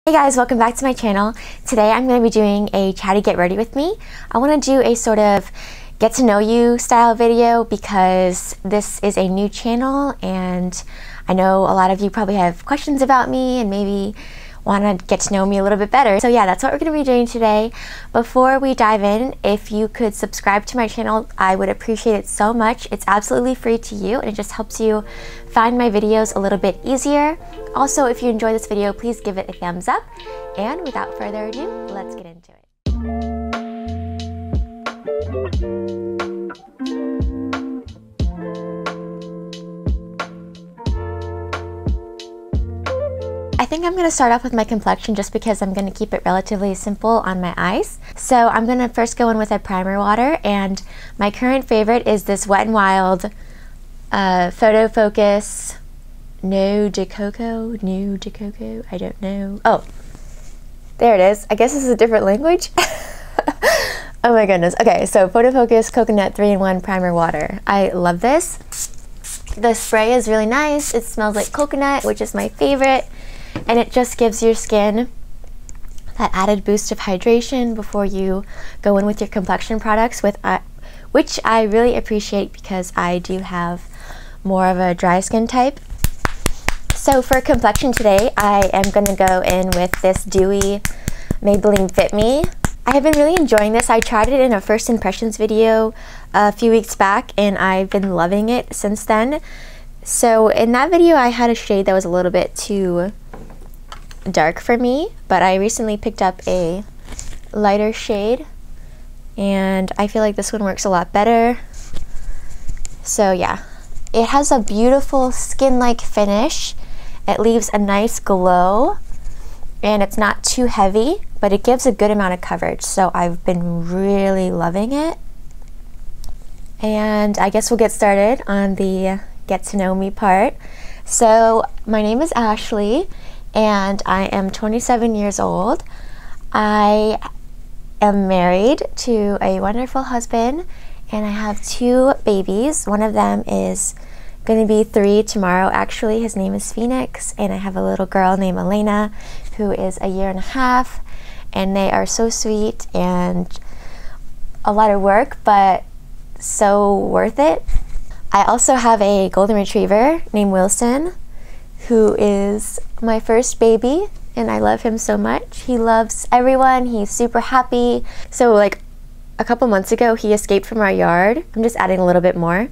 Hey guys, welcome back to my channel. Today I'm going to be doing a chatty get ready with me. I want to do a sort of get to know you style video because this is a new channel and I know a lot of you probably have questions about me and maybe want to get to know me a little bit better. So yeah, that's what we're going to be doing today. Before we dive in, if you could subscribe to my channel, I would appreciate it so much. It's absolutely free to you and it just helps you find my videos a little bit easier. Also, if you enjoy this video, please give it a thumbs up. And without further ado, let's get into it. I think I'm going to start off with my complexion just because I'm going to keep it relatively simple on my eyes. So I'm going to first go in with a primer water, and my current favorite is this Wet n Wild Photofocus Nude de Coco, I don't know. Oh, there it is. I guess this is a different language. Oh my goodness. Okay, so Photofocus Coconut 3-in-1 Primer Water. I love this. The spray is really nice. It smells like coconut, which is my favorite. And it just gives your skin that added boost of hydration before you go in with your complexion products, which I really appreciate because I do have more of a dry skin type. So for complexion today, I am going to go in with this dewy Maybelline Fit Me. I have been really enjoying this. I tried it in a first impressions video a few weeks back and I've been loving it since then. So in that video I had a shade that was a little bit too dark for me, but I recently picked up a lighter shade and I feel like this one works a lot better. So yeah, it has a beautiful skin-like finish. It leaves a nice glow and it's not too heavy, but it gives a good amount of coverage, so I've been really loving it. And I guess we'll get started on the get to know me part. So my name is Ashley and I am 27 years old. I am married to a wonderful husband and I have 2 babies. One of them is going to be 3 tomorrow actually. His name is Phoenix, and I have a little girl named Elena who is a 1.5 years, and they are so sweet and a lot of work but so worth it. I also have a golden retriever named Wilson who is my first baby and I love him so much. He loves everyone. He's super happy. So like a couple months ago he escaped from our yard. I'm just adding a little bit more,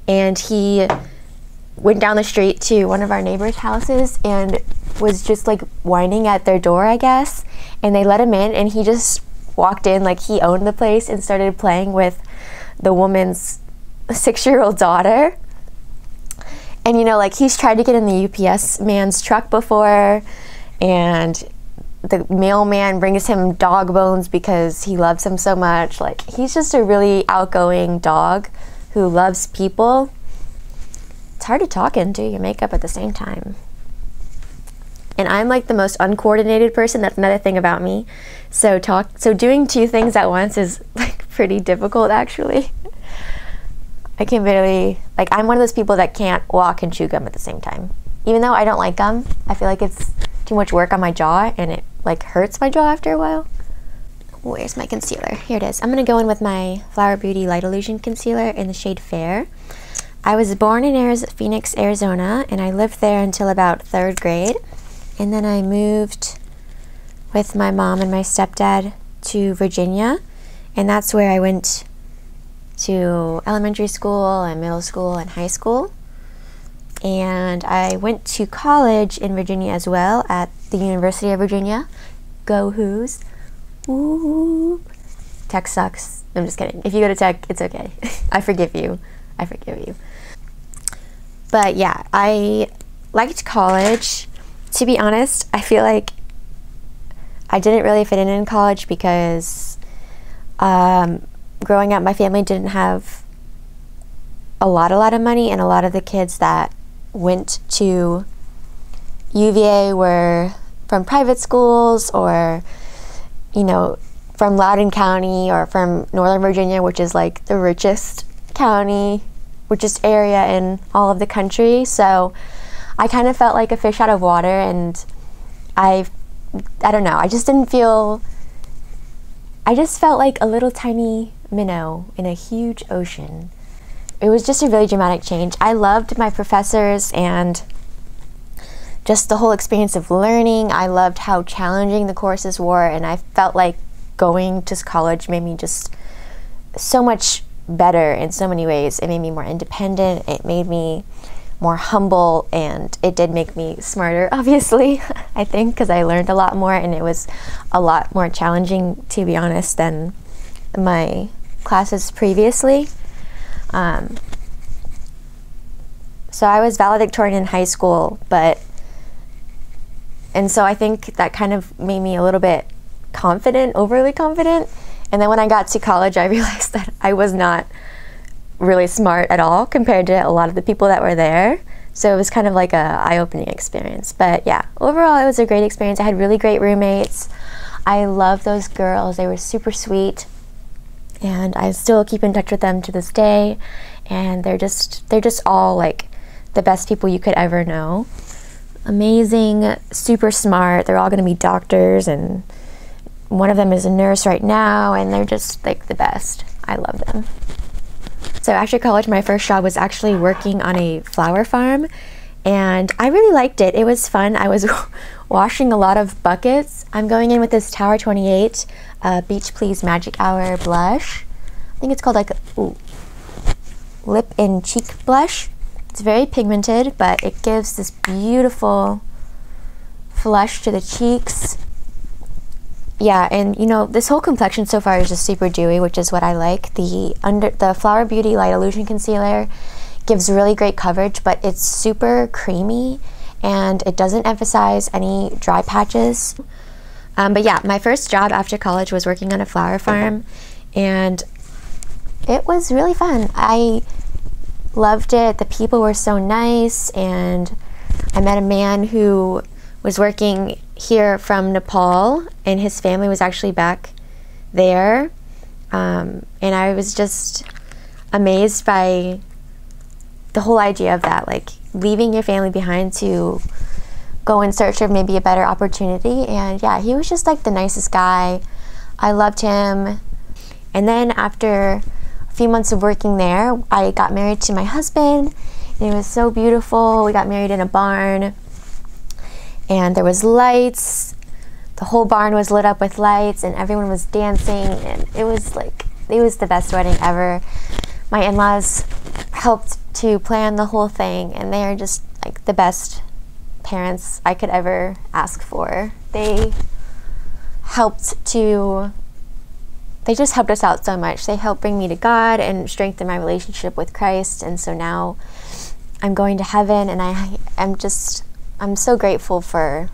and he went down the street to one of our neighbors' houses and was just like whining at their door, I guess, and they let him in and he just walked in like he owned the place and started playing with the woman's 6-year-old daughter. And you know, like he's tried to get in the UPS man's truck before, and the mailman brings him dog bones because he loves him so much. Like he's just a really outgoing dog who loves people. It's hard to talk and do your makeup at the same time. And I'm like the most uncoordinated person. That's another thing about me. So doing 2 things at once is like pretty difficult actually. I can barely, like I'm one of those people that can't walk and chew gum at the same time. Even though I don't like gum, I feel like it's too much work on my jaw and it like hurts my jaw after a while. Where's my concealer? Here it is. I'm gonna go in with my Flower Beauty Light Illusion Concealer in the shade Fair. I was born in Phoenix, Arizona, and I lived there until about 3rd grade. And then I moved with my mom and my stepdad to Virginia, and that's where I went to elementary school and middle school and high school. And I went to college in Virginia as well at the University of Virginia. Go Who's. Ooh. Tech sucks. I'm just kidding. If you go to tech, it's okay. I forgive you. I forgive you. But yeah, I liked college. To be honest, I feel like I didn't really fit in college because growing up, my family didn't have a lot of money, and a lot of the kids that went to UVA were from private schools or, you know, from Loudoun County or from Northern Virginia, which is like the richest county, richest area in all of the country. So I kind of felt like a fish out of water, and I I don't know, I just didn't feel, I just felt like a little tiny minnow in a huge ocean. It was just a really dramatic change. I loved my professors and just the whole experience of learning. I loved how challenging the courses were, and I felt like going to college made me just so much better in so many ways. It made me more independent, it made me more humble, and it did make me smarter, obviously, I think, because I learned a lot more, and it was a lot more challenging, to be honest, than my classes previously. So I was valedictorian in high school, and so I think that kind of made me a little bit confident, overly confident. And then when I got to college, I realized that I was not really smart at all compared to a lot of the people that were there. So it was kind of like a eye-opening experience. But yeah, overall it was a great experience. I had really great roommates. I love those girls. They were super sweet, and I still keep in touch with them to this day. And they're just all like the best people you could ever know. Amazing, super smart. They're all going to be doctors, and one of them is a nurse right now, and they're just like the best. I love them. So after college, my first job was actually working on a flower farm, and I really liked it. It was fun. I was washing a lot of buckets. I'm going in with this Tower28 BeachPlease Magic Hour blush. I think it's called like lip and cheek blush. It's very pigmented, but it gives this beautiful flush to the cheeks. Yeah, and you know, this whole complexion so far is just super dewy, which is what I like. The Flower Beauty Light Illusion Concealer gives really great coverage, but it's super creamy, and it doesn't emphasize any dry patches. But yeah, my first job after college was working on a flower farm, and it was really fun. I loved it. The people were so nice, and I met a man who was working here from Nepal, and his family was actually back there, and I was just amazed by the whole idea of that, like leaving your family behind to go in search of maybe a better opportunity. And yeah, he was just like the nicest guy. I loved him. And then after a few months of working there, I got married to my husband, and it was so beautiful. We got married in a barn, and there was lights. The whole barn was lit up with lights, and everyone was dancing, and it was the best wedding ever. My in-laws helped to plan the whole thing, and they are just like the best parents I could ever ask for. They just helped us out so much. They helped bring me to God and strengthen my relationship with Christ, and so now I'm going to heaven, and I'm so grateful for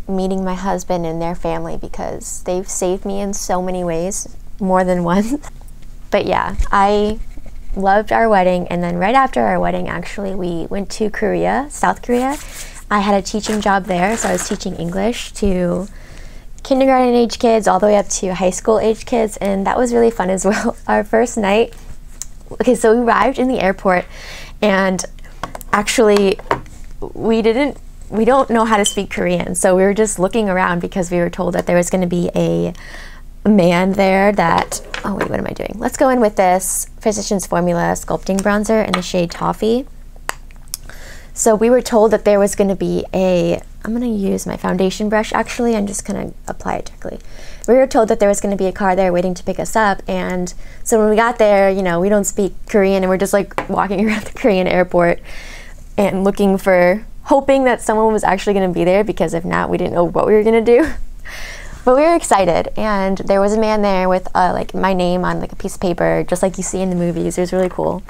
meeting my husband and their family, because they've saved me in so many ways, more than one. But yeah, I loved our wedding, and then right after our wedding, actually, we went to Korea, South Korea. I had a teaching job there, so I was teaching English to kindergarten age kids all the way up to high school age kids, and that was really fun as well. Our first night, okay, so we arrived in the airport, and actually we don't know how to speak Korean, so we were just looking around because we were told that there was going to be a man there that, oh wait, what am I doing? Let's go in with this Physicians Formula Sculpting Bronzer in the shade Toffee. So we were told that there was going to be I'm going to use my foundation brush actually, I'm just going to apply it directly. We were told that there was going to be a car there waiting to pick us up, and so when we got there, you know, we don't speak Korean, and we're just like walking around the Korean airport and hoping that someone was actually going to be there, because if not, we didn't know what we were going to do. But we were excited, and there was a man there with like my name on like a piece of paper, just like you see in the movies. It was really cool.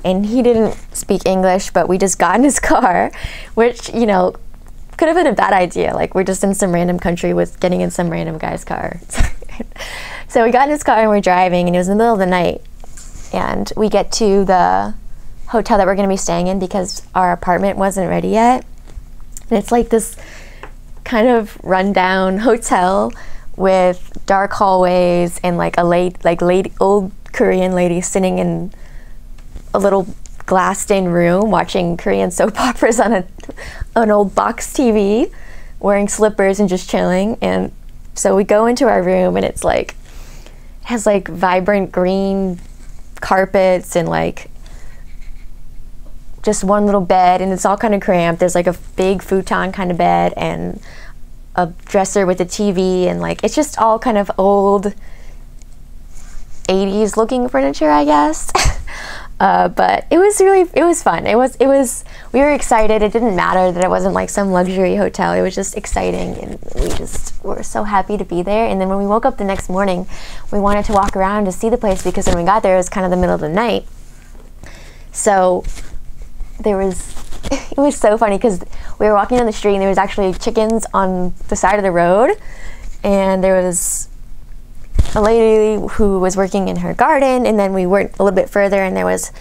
And he didn't speak English, but we just got in his car, which, you know, could have been a bad idea. Like, we're just in some random country with getting in some random guy's car. So we got in his car and we're driving, and it was in the middle of the night, and we get to the hotel that we're going to be staying in because our apartment wasn't ready yet. And it's like this kind of rundown hotel with dark hallways and like old Korean lady sitting in a little glassed-in room watching Korean soap operas on an old box TV. wearing slippers and just chilling. And so we go into our room, and it's like, it has like vibrant green carpets and like just one little bed, and it's all kind of cramped. There's like a big futon kind of bed and a dresser with a TV, and like it's just all kind of old 80s looking furniture, I guess. But it was fun. We were excited. It didn't matter that it wasn't like some luxury hotel. It was just exciting, and we just were so happy to be there. And then when we woke up the next morning, we wanted to walk around to see the place, because when we got there, it was kind of the middle of the night. So it was so funny, because we were walking down the street, and there was actually chickens on the side of the road, and there was a lady who was working in her garden, and then we went a little bit further, and there was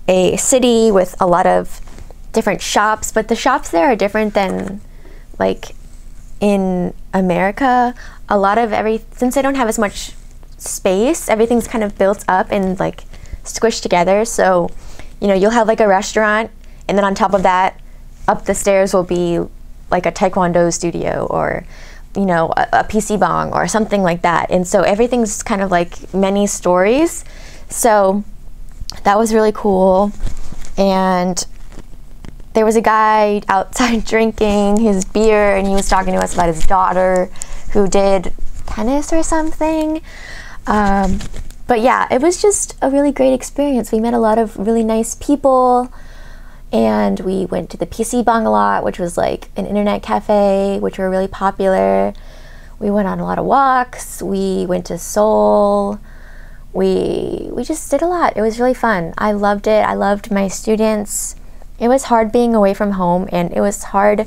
a city with a lot of different shops, but the shops there are different than like in America. A lot of since they don't have as much space, everything's kind of built up and like squished together. So, you know, you'll have like a restaurant, and then on top of that, up the stairs will be like a taekwondo studio, or you know, a PC bong or something like that. And so everything's kind of like many stories. So that was really cool. And there was a guy outside drinking his beer, and he was talking to us about his daughter who did tennis or something. But yeah, it was just a really great experience. We met a lot of really nice people. And we went to the PC Bong a lot, which was like an internet cafe, which were really popular. We went on a lot of walks. We went to Seoul. We just did a lot. It was really fun. I loved it. I loved my students. It was hard being away from home, and it was hard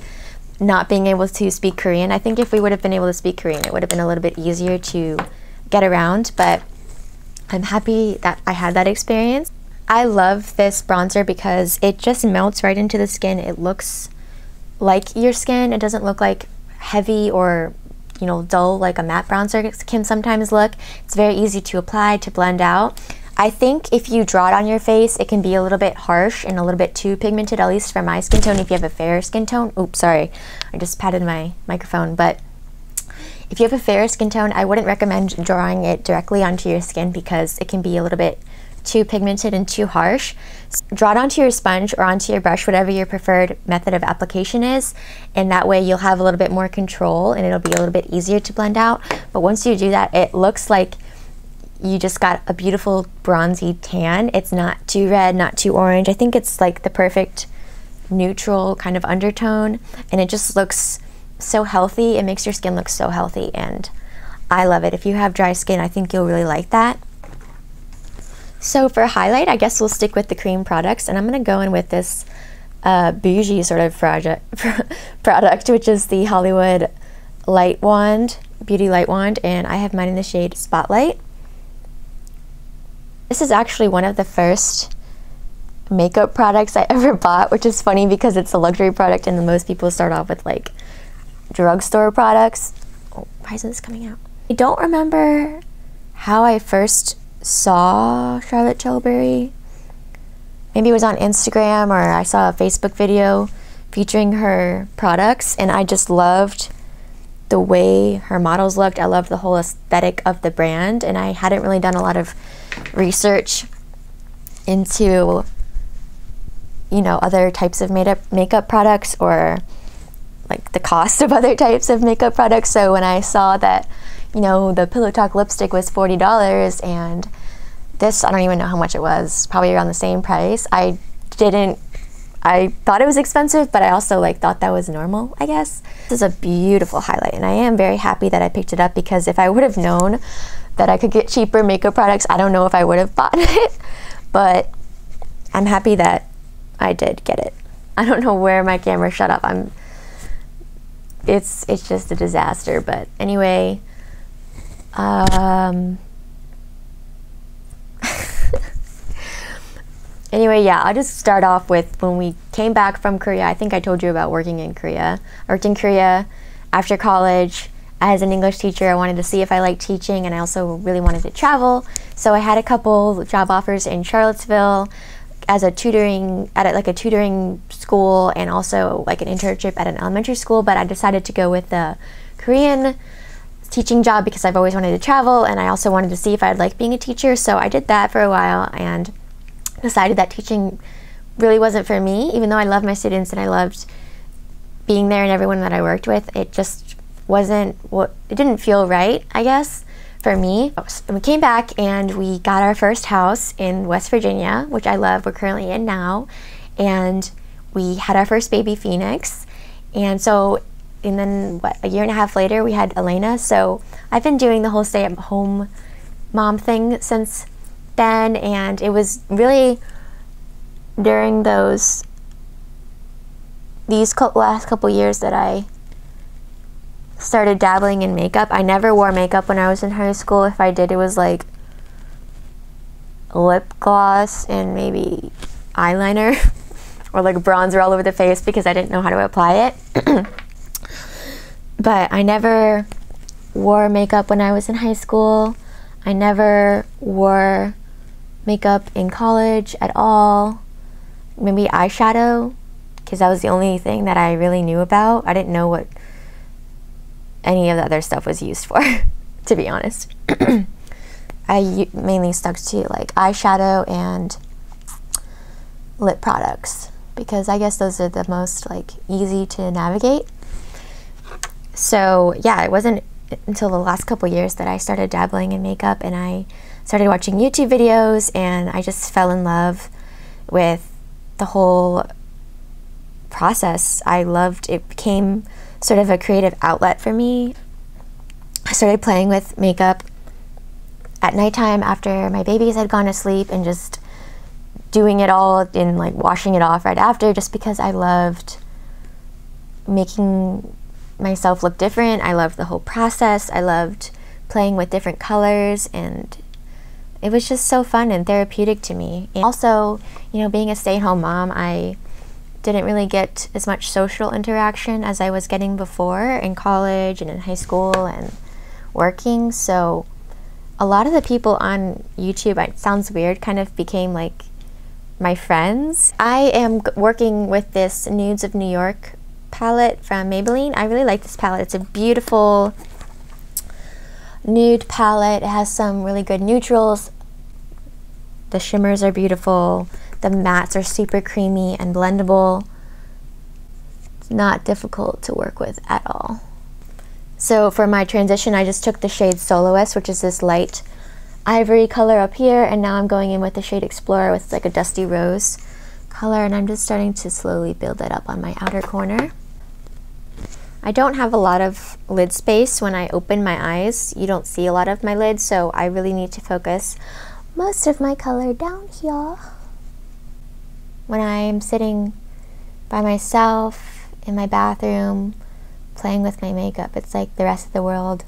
not being able to speak Korean. I think if we would have been able to speak Korean, it would have been a little bit easier to get around, but I'm happy that I had that experience. I love this bronzer because it just melts right into the skin. It looks like your skin. It doesn't look like heavy or, you know, dull like a matte bronzer can sometimes look. It's very easy to apply, to blend out. I think if you draw it on your face, it can be a little bit harsh and a little bit too pigmented, at least for my skin tone. If you have a fair skin tone, oops, sorry, I just patted my microphone, but if you have a fair skin tone, I wouldn't recommend drawing it directly onto your skin because it can be a little bit too pigmented and too harsh. Draw it onto your sponge or onto your brush, whatever your preferred method of application is, and that way you'll have a little bit more control and it'll be a little bit easier to blend out. But once you do that, it looks like you just got a beautiful bronzy tan. It's not too red, not too orange. I think it's like the perfect neutral kind of undertone, and it just looks so healthy. It makes your skin look so healthy, and I love it. If you have dry skin, I think you'll really like that. So for highlight, I guess we'll stick with the cream products, and I'm going to go in with this bougie sort of product, which is the Hollywood Light Wand, Beauty Light Wand, and I have mine in the shade Spotlight. This is actually one of the first makeup products I ever bought, which is funny because it's a luxury product and most people start off with like drugstore products. Oh, why isn't this coming out? I don't remember how I first saw Charlotte Tilbury. Maybe it was on Instagram or I saw a Facebook video featuring her products, and I just loved the way her models looked. I loved the whole aesthetic of the brand, and I hadn't really done a lot of research into, you know, other types of makeup products or like the cost of other types of makeup products. So when I saw that, you know, the Pillow Talk lipstick was $40 and this, I don't even know how much it was, probably around the same price. I thought it was expensive, but I also like thought that was normal, I guess. This is a beautiful highlight, and I am very happy that I picked it up because if I would have known that I could get cheaper makeup products, I don't know if I would have bought it, but I'm happy that I did get it. I don't know where my camera shut off. It's just a disaster, but anyway, anyway, yeah, I'll just start off with when we came back from Korea. I think I told you about working in Korea. I worked in Korea after college as an English teacher. I wanted to see if I liked teaching, and I also really wanted to travel. So I had a couple job offers in Charlottesville, as a tutoring at like a tutoring school and also like an internship at an elementary school, but I decided to go with the Korean teaching job because I've always wanted to travel, and I also wanted to see if I'd like being a teacher. So I did that for a while and decided that teaching really wasn't for me. Even though I loved my students and I loved being there and everyone that I worked with, it just wasn't what, it didn't feel right, I guess, for me. And we came back and we got our first house in West Virginia, which I love. We're currently in now, and we had our first baby, Phoenix. And so, and then what, a year and a half later we had Elena. So I've been doing the whole stay-at-home mom thing since then, and it was really during these last couple years that I started dabbling in makeup. I never wore makeup when I was in high school. If I did, it was like lip gloss and maybe eyeliner or like bronzer all over the face because I didn't know how to apply it. But I never wore makeup when I was in high school. I never wore makeup in college at all. Maybe eyeshadow, because that was the only thing that I really knew about. I didn't know what any of the other stuff was used for, to be honest. I mainly stuck to like eyeshadow and lip products because I guess those are the most like easy to navigate. So yeah, it wasn't until the last couple years that I started dabbling in makeup, and I started watching YouTube videos, and I just fell in love with the whole process. I loved it. Became sort of a creative outlet for me. I started playing with makeup at nighttime after my babies had gone to sleep and just doing it all and like washing it off right after, just because I loved making myself look different. I loved the whole process. I loved playing with different colors, and it was just so fun and therapeutic to me. And also, you know, being a stay-at-home mom, I didn't really get as much social interaction as I was getting before in college and in high school and working. So a lot of the people on YouTube, it sounds weird, kind of became like my friends. I am working with this Nudes of New York palette from Maybelline. I really like this palette. It's a beautiful nude palette. It has some really good neutrals. The shimmers are beautiful. The mattes are super creamy and blendable. It's not difficult to work with at all. So for my transition, I just took the shade Soloist, which is this light ivory color up here, and now I'm going in with the shade Explorer, with like a dusty rose color, and I'm just starting to slowly build that up on my outer corner. I don't have a lot of lid space when I open my eyes. You don't see a lot of my lid, so I really need to focus most of my color down here. When I'm sitting by myself in my bathroom playing with my makeup, it's like the rest of the world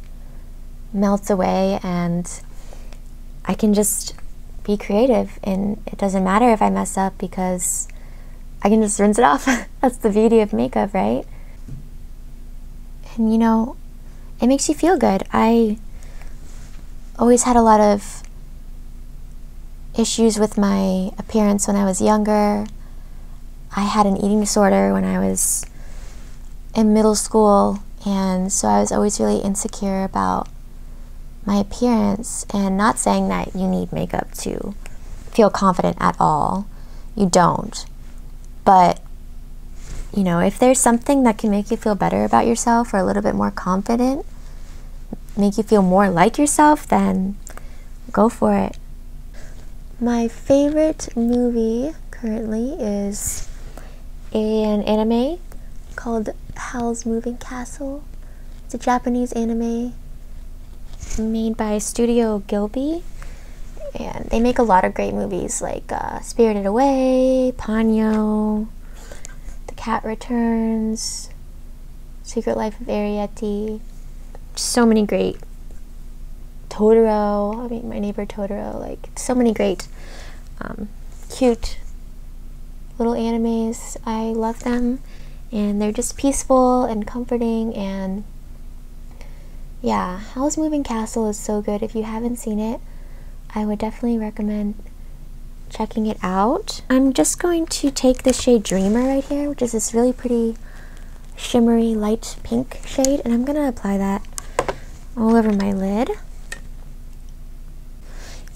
melts away and I can just be creative, and it doesn't matter if I mess up because I can just rinse it off. That's the beauty of makeup, right? And you know, it makes you feel good. I always had a lot of issues with my appearance when I was younger. I had an eating disorder when I was in middle school, and so I was always really insecure about my appearance. And not saying that you need makeup to feel confident at all. You don't. But you know, if there's something that can make you feel better about yourself or a little bit more confident, make you feel more like yourself, then go for it. My favorite movie currently is an anime called Howl's Moving Castle. It's a Japanese anime made by Studio Ghibli, and they make a lot of great movies like Spirited Away, Ponyo, The Cat Returns, Secret Life of Arrietty. So many great. Totoro, I mean, My Neighbor Totoro, like so many great cute little animes. I love them, and they're just peaceful and comforting. And yeah, Howl's Moving Castle is so good. If you haven't seen it, I would definitely recommend checking it out. I'm just going to take the shade Dreamer right here, which is this really pretty shimmery light pink shade, and I'm gonna apply that all over my lid.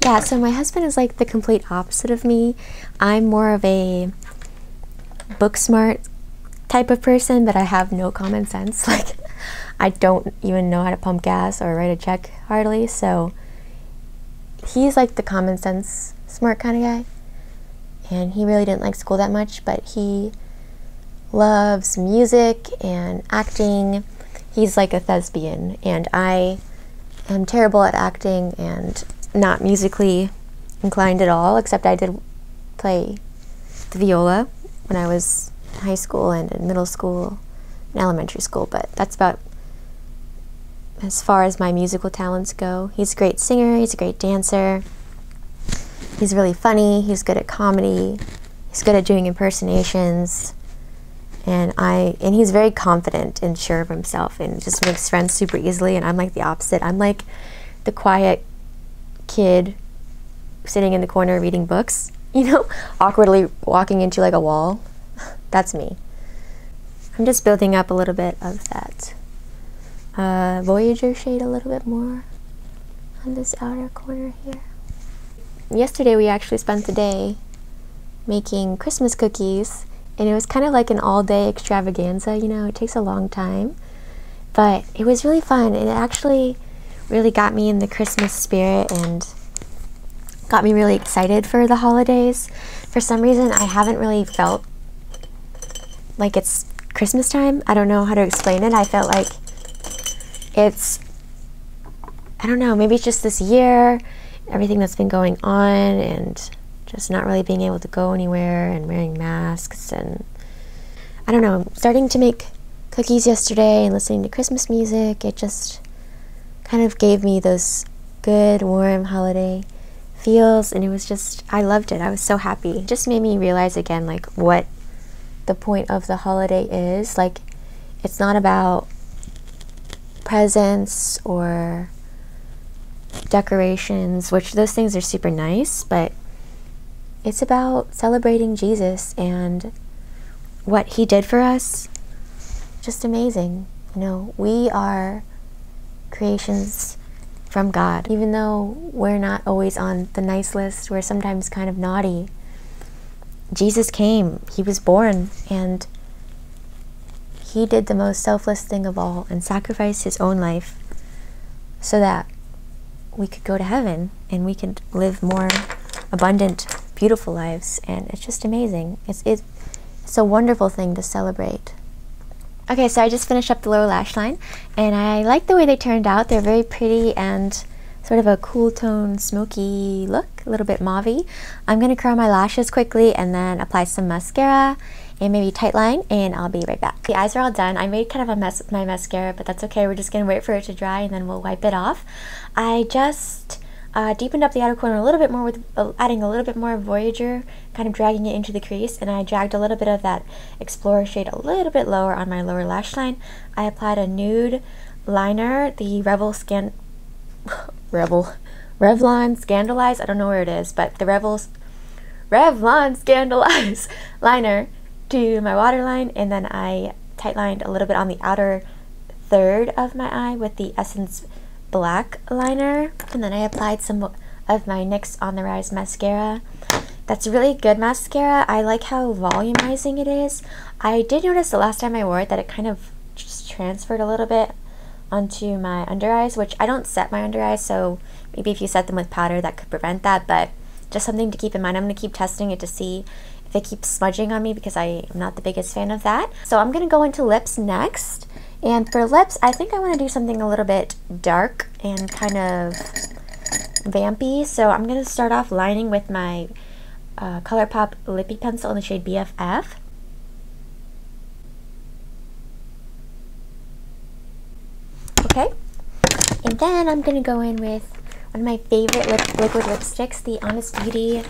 Yeah, so my husband is like the complete opposite of me. I'm more of a book smart type of person, but I have no common sense. Like, I don't even know how to pump gas or write a check hardly, so he's like the common sense smart kind of guy, and he really didn't like school that much, but he loves music and acting. He's like a thespian, and I am terrible at acting and not musically inclined at all, except I did play the viola when I was in high school and in middle school and elementary school, but that's about as far as my musical talents go. He's a great singer, he's a great dancer, he's really funny, he's good at comedy, he's good at doing impersonations, and he's very confident and sure of himself and just makes friends super easily, and I'm like the opposite. I'm like the quiet kid sitting in the corner reading books, you know, awkwardly walking into like a wall. That's me. I'm just building up a little bit of that Voyager shade a little bit more on this outer corner here. Yesterday we actually spent the day making Christmas cookies, and it was kind of like an all-day extravaganza, you know. It takes a long time, but it was really fun, and it actually really got me in the Christmas spirit and got me really excited for the holidays. For some reason, I haven't really felt like it's Christmas time. I don't know how to explain it. I felt like I don't know, maybe it's just this year, everything that's been going on, and just not really being able to go anywhere and wearing masks, and I don't know, starting to make cookies yesterday and listening to Christmas music, it just kind of gave me those good, warm holiday feels, and it was just, I loved it. I was so happy. It just made me realize again, like, what the point of the holiday is. Like, it's not about presents or decorations, which those things are super nice, but it's about celebrating Jesus and what he did for us. Just amazing. You know, we are creations from God. Even though we're not always on the nice list, we're sometimes kind of naughty. Jesus came, he was born, and he did the most selfless thing of all and sacrificed his own life so that we could go to heaven and we could live more abundant, beautiful lives. And it's just amazing. It's a wonderful thing to celebrate. Okay, so I just finished up the lower lash line, and I like the way they turned out. They're very pretty and sort of a cool tone, smoky look, a little bit mauve-y. I'm going to curl my lashes quickly and then apply some mascara and maybe tight line, and I'll be right back. The eyes are all done. I made kind of a mess with my mascara, but that's okay. We're just going to wait for it to dry and then we'll wipe it off. I just deepened up the outer corner a little bit more with adding a little bit more Voyager, kind of dragging it into the crease, and I dragged a little bit of that Explorer shade a little bit lower on my lower lash line. I applied a nude liner, the Revlon Scandalize, I don't know where it is, but the Revlon Scandalize liner to my waterline, and then I tight lined a little bit on the outer third of my eye with the Essence Black liner, and then I applied some of my NYX On The Rise mascara. That's a really good mascara. I like how volumizing it is. I did notice the last time I wore it that it kind of just transferred a little bit onto my under eyes, which I don't set my under eyes, so maybe if you set them with powder that could prevent that, but just something to keep in mind. I'm going to keep testing it to see if it keeps smudging on me, because I am not the biggest fan of that. So I'm going to go into lips next. And for lips, I think I want to do something a little bit dark and kind of vampy. So I'm going to start off lining with my ColourPop Lippy Pencil in the shade BFF. Okay. And then I'm going to go in with one of my favorite liquid lipsticks, the Honest Beauty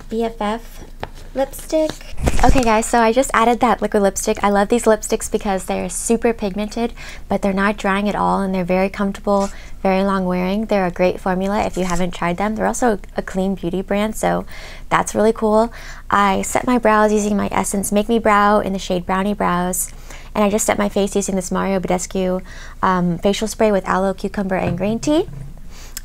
BFF lipstick. Okay guys, so I just added that liquid lipstick. I love these lipsticks because they're super pigmented, but they're not drying at all, and they're very comfortable, very long wearing. They're a great formula if you haven't tried them. They're also a clean beauty brand, so that's really cool. I set my brows using my Essence Make Me Brow in the shade Brownie Brows, and I just set my face using this Badescu facial spray with aloe, cucumber, and green tea.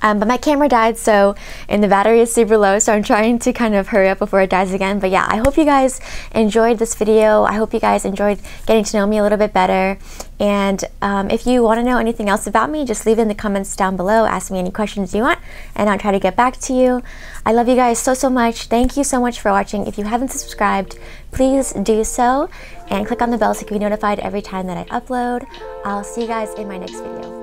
But my camera died, and the battery is super low, so I'm trying to kind of hurry up before it dies again. But yeah, I hope you guys enjoyed this video. I hope you guys enjoyed getting to know me a little bit better. And if you want to know anything else about me, just leave it in the comments down below. Ask me any questions you want, and I'll try to get back to you. I love you guys so much. Thank you so much for watching. If you haven't subscribed, please do so, and click on the bell so you can be notified every time that I upload. I'll see you guys in my next video.